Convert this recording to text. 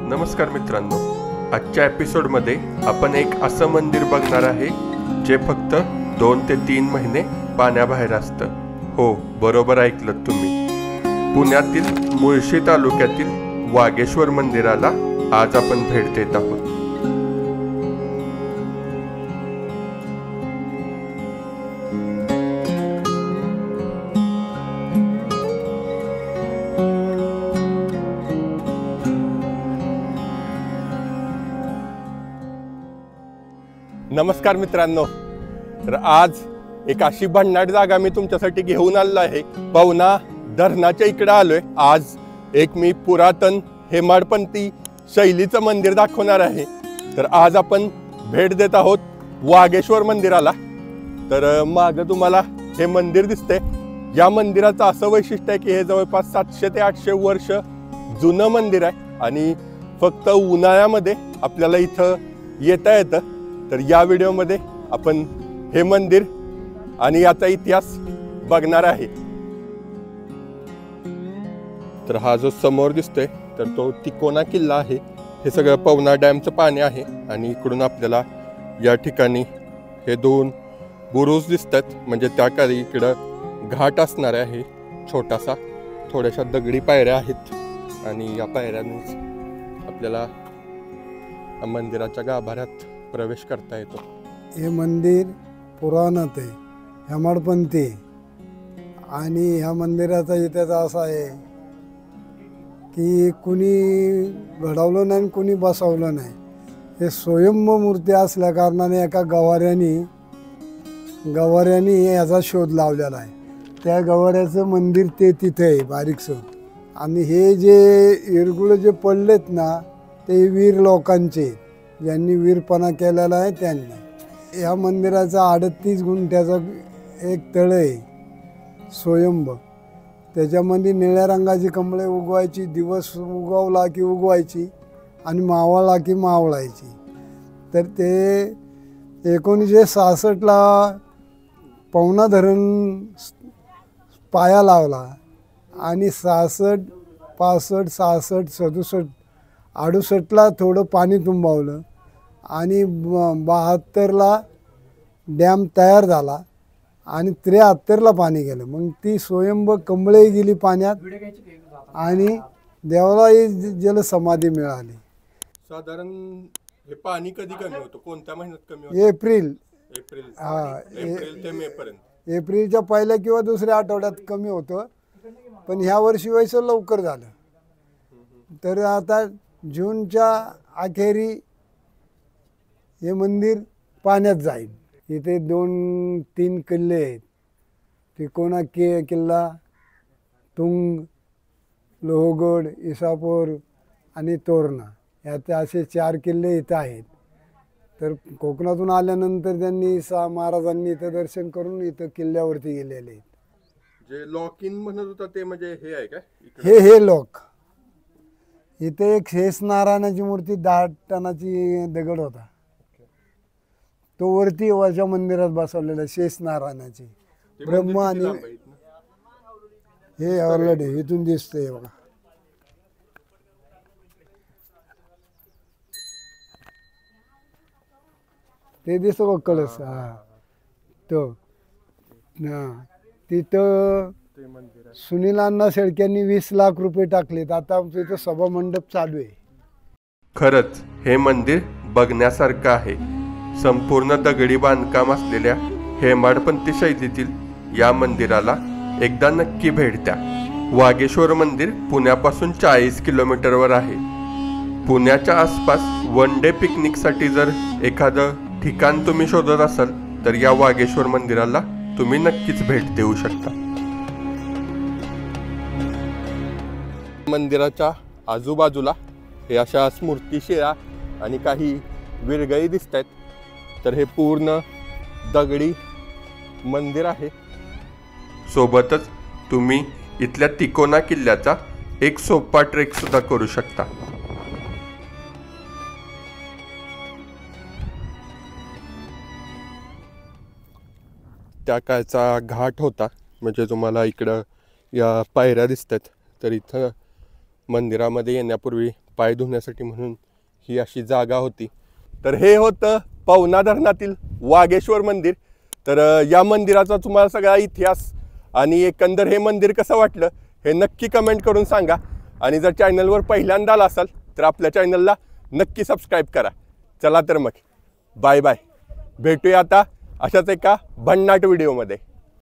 नमस्कार मित्रांनो, आजच्या एपिसोडमध्ये आपण एक असं मंदिर बघणार आहे जे फक्त 2 ते 3 महिने पाण्याबाहेर असतं. हो, बरोबर ऐकलं तुम्ही. पुण्यातील मुळशी तालुक्यातील वागेश्वर मंदिराला आज आपण भेट देत आहोत. नमस्कार मित्रांनो, तर आज एक अशी भन्नाट जागा मी तुमच्यासाठी घेऊन आलो आहे. पवना धरणाच्या इकडे आलोय. आज एक मी पुरातन हेमाडपंथी शैलीचं मंदिर दाखवणार आहे. तर आज आपण भेट देत आहोत वागेश्वर मंदिराला. तर मागं तुम्हाला हे मंदिर दिसते. या मंदिराचं असं वैशिष्ट्य आहे की हे जवळपास 700 ते 800 वर्ष जुनं मंदिर आहे आणि फक्त उन्हाळ्यामध्ये आपल्याला इथं येता येतं. तर या व्हिडिओमध्ये आपण हे मंदिर आणि याचा इतिहास बघणार आहे. तर हा जो समोर दिसतोय तर तो तिकोना किल्ला आहे. हे सगळं पवना डॅमचं पाणी आहे आणि इकडून आपल्याला या ठिकाणी हे 2 बुरुज दिसतात. म्हणजे त्या काळी इकडं घाट असणार आहे छोटासा. थोड्याशा दगडी पायऱ्या आहेत आणि या पायऱ्यांनीच आपल्याला मंदिराच्या गाभाऱ्यात प्रवेश करता येतो. हे मंदिर पुराणात आहे, हेमाडपंथी. आणि ह्या मंदिराचा इतिहास असा आहे की कुणी घडवलं नाही, कुणी बसवलं नाही. हे स्वयंभू मूर्ती असल्या कारणाने एका गवाऱ्याने याचा शोध लावलेला आहे. त्या गवाऱ्याचं मंदिर ते तिथे आहे बारीकसं. आणि हे जे इरगुळ जे पडलेत ना ते वीर लोकांचे, ज्यांनी वीरपणा केलेला आहे त्यांनी. या मंदिराचा 38 गुंठ्याचा एक तळ आहे स्वयंभ. त्याच्यामध्ये निळ्या रंगाची कमळे उगवायची, दिवस उगवला की उगवायची आणि मावळला की मावळायची. तर ते 1966ला पवना धरण पाया लावला आणि 66, 65, 66, 67, 68ला थोडं पाणी तुंबवलं आणि 72ला डॅम तयार झाला आणि 73ला पाणी गेलं. मग ती स्वयंभ कमळे गेली पाण्यात आणि देवालाही जलसमाधी मिळाली. साधारण हे पाणी कधी कमी होतं? कोणत्या महिन्यात कमी होतं? एप्रिल ते मे पर्यंत. एप्रिलच्या पहिल्या किंवा दुसऱ्या आठवड्यात कमी होतं. पण ह्या वर्षी वैसं लवकर झालं. तर आता जूनच्या अखेरी हे मंदिर पाण्यात जाईल. इथे 2-3 किल्ले आहेत. तिकोना किल्ला, तुंग, लोहगड, इसापूर आणि तोरणा, याचे असे 4 किल्ले इथं आहेत. तर कोकणातून आल्यानंतर त्यांनी महाराजांनी इथं दर्शन करून इथं किल्ल्यावरती गेलेले आहेत. जे लॉक इन म्हणत होता ते म्हणजे हे आहे का? हे लॉक. इथे एक शेष नारायणाची मूर्ती 10 टनाची दगड होता. तो वरती वरच्या मंदिरात बसवलेला शेष नारायणाची ब्रह्म. आणि हे ऑलरेडी इथून दिसतंय बघा. ते दिसतो बघ कळस. हा तो तिथं सुनील अण्णा शेळक्यांनी 20 लाख रुपये टाकलेत. आता तिथं सभा मंडप चालू आहे. खरंच हे मंदिर बघण्यासारखं आहे. संपूर्ण दगडी बांधकाम असलेल्या हेमाडपंथी शैलीतील या मंदिराला एकदा नक्की भेट द्या. वागेश्वर मंदिर पुण्यापासून 40 किलोमीटरवर आहे. पुण्याच्या आसपास 1 डे पिकनिकसाठी जर एखादं ठिकाण तुम्ही शोधत असाल तर या वागेश्वर मंदिराला तुम्ही नक्कीच भेट देऊ शकता. मंदिराच्या आजूबाजूला हे अशा स्मृती शिळा आणि काही विरगळी दिसत आहेत. तर हे पूर्ण दगडी मंदिर आहे. सोबतच तुम्ही इथल्या तिकोना किल्ल्याचा एक सोपा ट्रेक सुद्धा करू शकता. त्या काळचा घाट होता. म्हणजे तुम्हाला इकडं या पायऱ्या दिसतात तर इथं मंदिरामध्ये येण्यापूर्वी पाय धुण्यासाठी म्हणून ही अशी जागा होती. तर हे होतं पवना धरणातील वाघेश्वर मंदिर. तर या मंदिराचा तुम्हाला सगळा इतिहास आणि एकंदर हे मंदिर कसं वाटलं हे नक्की कमेंट करून सांगा. आणि जर चॅनलवर पहिल्यांदा आला असाल तर आपल्या चॅनलला नक्की सबस्क्राईब करा. चला तर मग बाय बाय. भेटूया आता अशाच एका भन्नाट व्हिडिओमध्ये.